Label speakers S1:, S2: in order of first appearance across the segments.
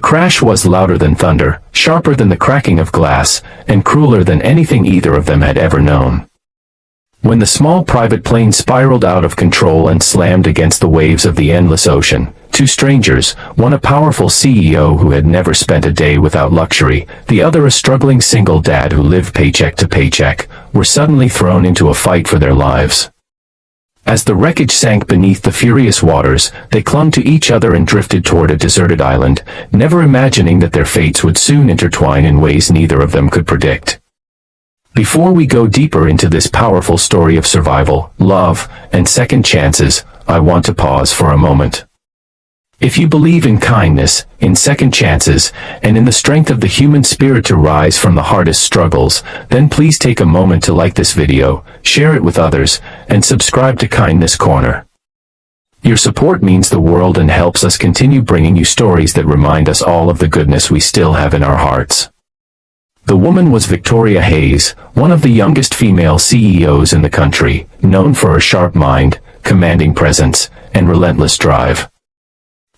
S1: crash was louder than thunder, sharper than the cracking of glass, and crueler than anything either of them had ever known. When the small private plane spiraled out of control and slammed against the waves of the endless ocean, two strangers, one a powerful CEO who had never spent a day without luxury, the other a struggling single dad who lived paycheck to paycheck, were suddenly thrown into a fight for their lives. As the wreckage sank beneath the furious waters, they clung to each other and drifted toward a deserted island, never imagining that their fates would soon intertwine in ways neither of them could predict. Before we go deeper into this powerful story of survival, love, and second chances, I want to pause for a moment. If you believe in kindness, in second chances, and in the strength of the human spirit to rise from the hardest struggles, then please take a moment to like this video, share it with others, and subscribe to Kindness Corner. Your support means the world and helps us continue bringing you stories that remind us all of the goodness we still have in our hearts. The woman was Victoria Hayes, one of the youngest female CEOs in the country, known for her sharp mind, commanding presence, and relentless drive.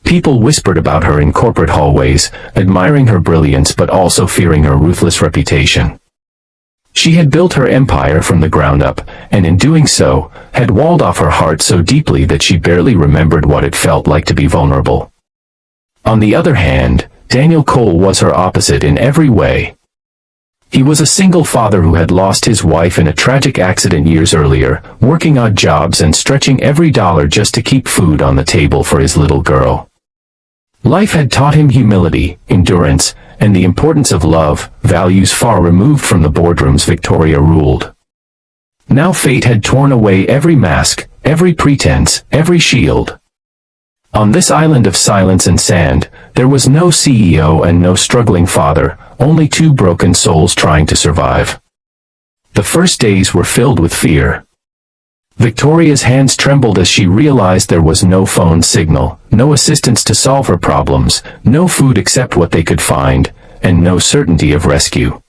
S1: People whispered about her in corporate hallways, admiring her brilliance but also fearing her ruthless reputation. She had built her empire from the ground up, and in doing so, had walled off her heart so deeply that she barely remembered what it felt like to be vulnerable. On the other hand, Daniel Cole was her opposite in every way. He was a single father who had lost his wife in a tragic accident years earlier, working odd jobs and stretching every dollar just to keep food on the table for his little girl. Life had taught him humility, endurance, and the importance of love, values far removed from the boardrooms Victoria ruled. Now fate had torn away every mask, every pretense, every shield. On this island of silence and sand, there was no CEO and no struggling father, only two broken souls trying to survive. The first days were filled with fear. Victoria's hands trembled as she realized there was no phone signal, no assistance to solve her problems, no food except what they could find, and no certainty of rescue.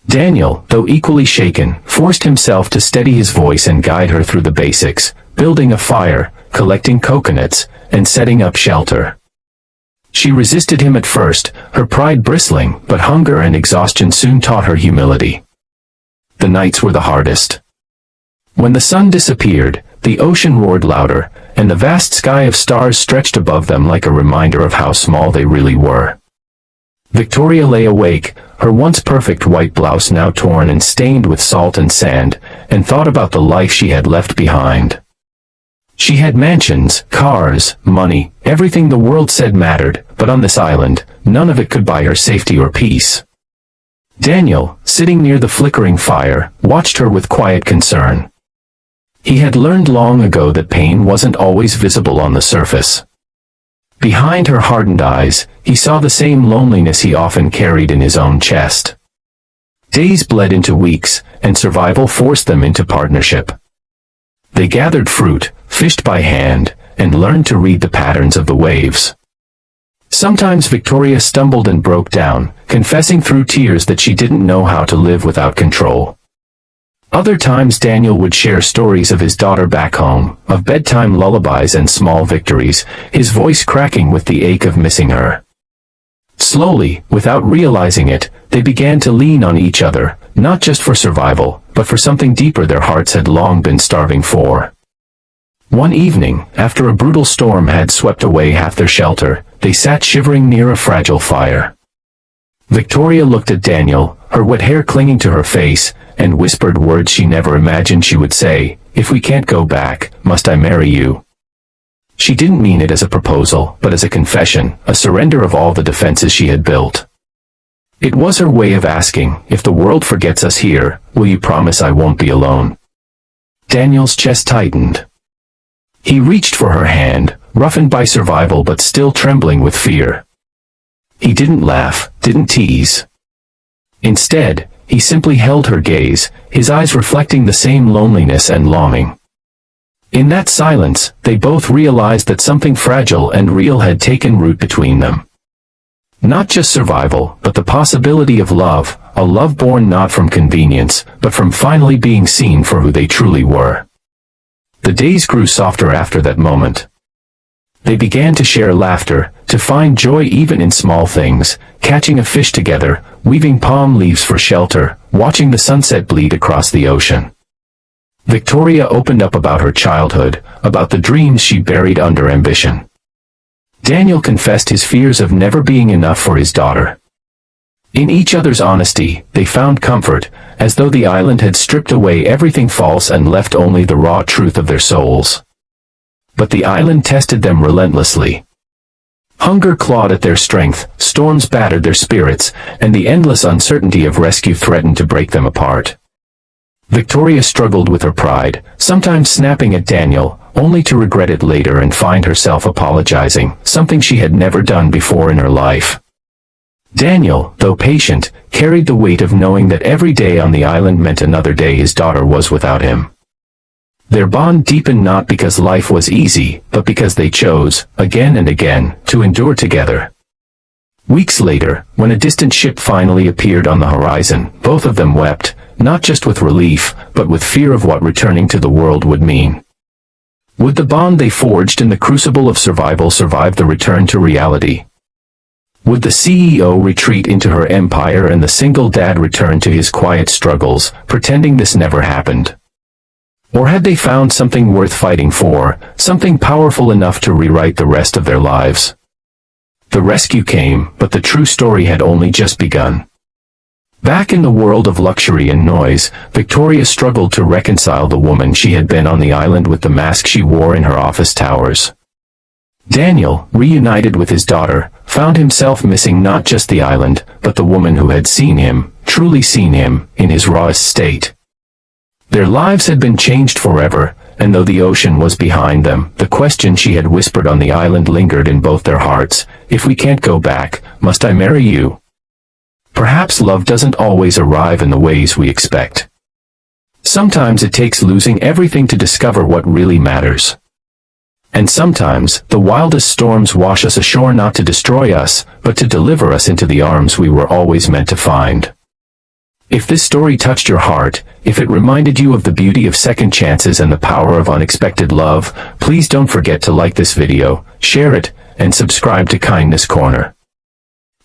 S1: Daniel, though equally shaken, forced himself to steady his voice and guide her through the basics, building a fire, collecting coconuts, and setting up shelter. She resisted him at first, her pride bristling, but hunger and exhaustion soon taught her humility. The nights were the hardest. When the sun disappeared, the ocean roared louder, and the vast sky of stars stretched above them like a reminder of how small they really were. Victoria lay awake, her once perfect white blouse now torn and stained with salt and sand, and thought about the life she had left behind. She had mansions, cars, money, everything the world said mattered, but on this island, none of it could buy her safety or peace. Daniel, sitting near the flickering fire, watched her with quiet concern. He had learned long ago that pain wasn't always visible on the surface. Behind her hardened eyes, he saw the same loneliness he often carried in his own chest. Days bled into weeks, and survival forced them into partnership. They gathered fruit, fished by hand, and learned to read the patterns of the waves. Sometimes Victoria stumbled and broke down, confessing through tears that she didn't know how to live without control. Other times Daniel would share stories of his daughter back home, of bedtime lullabies and small victories, his voice cracking with the ache of missing her. Slowly, without realizing it, they began to lean on each other, not just for survival, but for something deeper their hearts had long been starving for. One evening, after a brutal storm had swept away half their shelter, they sat shivering near a fragile fire. Victoria looked at Daniel, her wet hair clinging to her face, and whispered words she never imagined she would say, "If we can't go back, must I marry you?" She didn't mean it as a proposal, but as a confession, a surrender of all the defenses she had built. It was her way of asking, if the world forgets us here, will you promise I won't be alone? Daniel's chest tightened. He reached for her hand, roughened by survival but still trembling with fear. He didn't laugh, didn't tease. Instead, he simply held her gaze, his eyes reflecting the same loneliness and longing. In that silence, they both realized that something fragile and real had taken root between them. Not just survival, but the possibility of love, a love born not from convenience, but from finally being seen for who they truly were. The days grew softer after that moment. They began to share laughter, to find joy even in small things, catching a fish together, weaving palm leaves for shelter, watching the sunset bleed across the ocean. Victoria opened up about her childhood, about the dreams she buried under ambition. Daniel confessed his fears of never being enough for his daughter. In each other's honesty, they found comfort, as though the island had stripped away everything false and left only the raw truth of their souls. But the island tested them relentlessly. Hunger clawed at their strength, storms battered their spirits, and the endless uncertainty of rescue threatened to break them apart. Victoria struggled with her pride, sometimes snapping at Daniel, only to regret it later and find herself apologizing, something she had never done before in her life. Daniel, though patient, carried the weight of knowing that every day on the island meant another day his daughter was without him. Their bond deepened not because life was easy, but because they chose, again and again, to endure together. Weeks later, when a distant ship finally appeared on the horizon, both of them wept, not just with relief, but with fear of what returning to the world would mean. Would the bond they forged in the crucible of survival survive the return to reality? Would the CEO retreat into her empire and the single dad return to his quiet struggles, pretending this never happened? Or had they found something worth fighting for, something powerful enough to rewrite the rest of their lives? The rescue came, but the true story had only just begun. Back in the world of luxury and noise, Victoria struggled to reconcile the woman she had been on the island with the mask she wore in her office towers. Daniel, reunited with his daughter, found himself missing not just the island, but the woman who had seen him, truly seen him, in his rawest state. Their lives had been changed forever, and though the ocean was behind them, the question she had whispered on the island lingered in both their hearts: if we can't go back, must I marry you? Perhaps love doesn't always arrive in the ways we expect. Sometimes it takes losing everything to discover what really matters. And sometimes, the wildest storms wash us ashore not to destroy us, but to deliver us into the arms we were always meant to find. If this story touched your heart, if it reminded you of the beauty of second chances and the power of unexpected love, please don't forget to like this video, share it, and subscribe to Kindness Corner.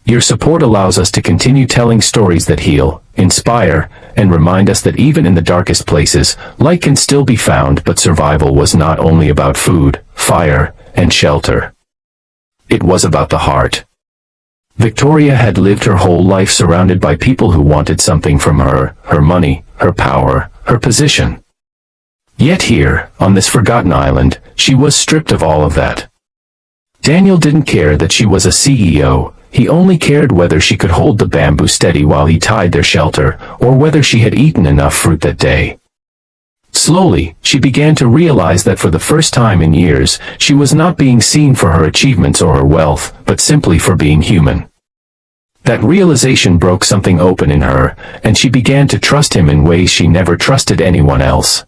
S1: Your support allows us to continue telling stories that heal, inspire, and remind us that even in the darkest places, light can still be found. But survival was not only about food, fire, and shelter. It was about the heart. Victoria had lived her whole life surrounded by people who wanted something from her, her money, her power, her position. Yet here, on this forgotten island, she was stripped of all of that. Daniel didn't care that she was a CEO. He only cared whether she could hold the bamboo steady while he tied their shelter, or whether she had eaten enough fruit that day. Slowly, she began to realize that for the first time in years, she was not being seen for her achievements or her wealth, but simply for being human. That realization broke something open in her, and she began to trust him in ways she never trusted anyone else.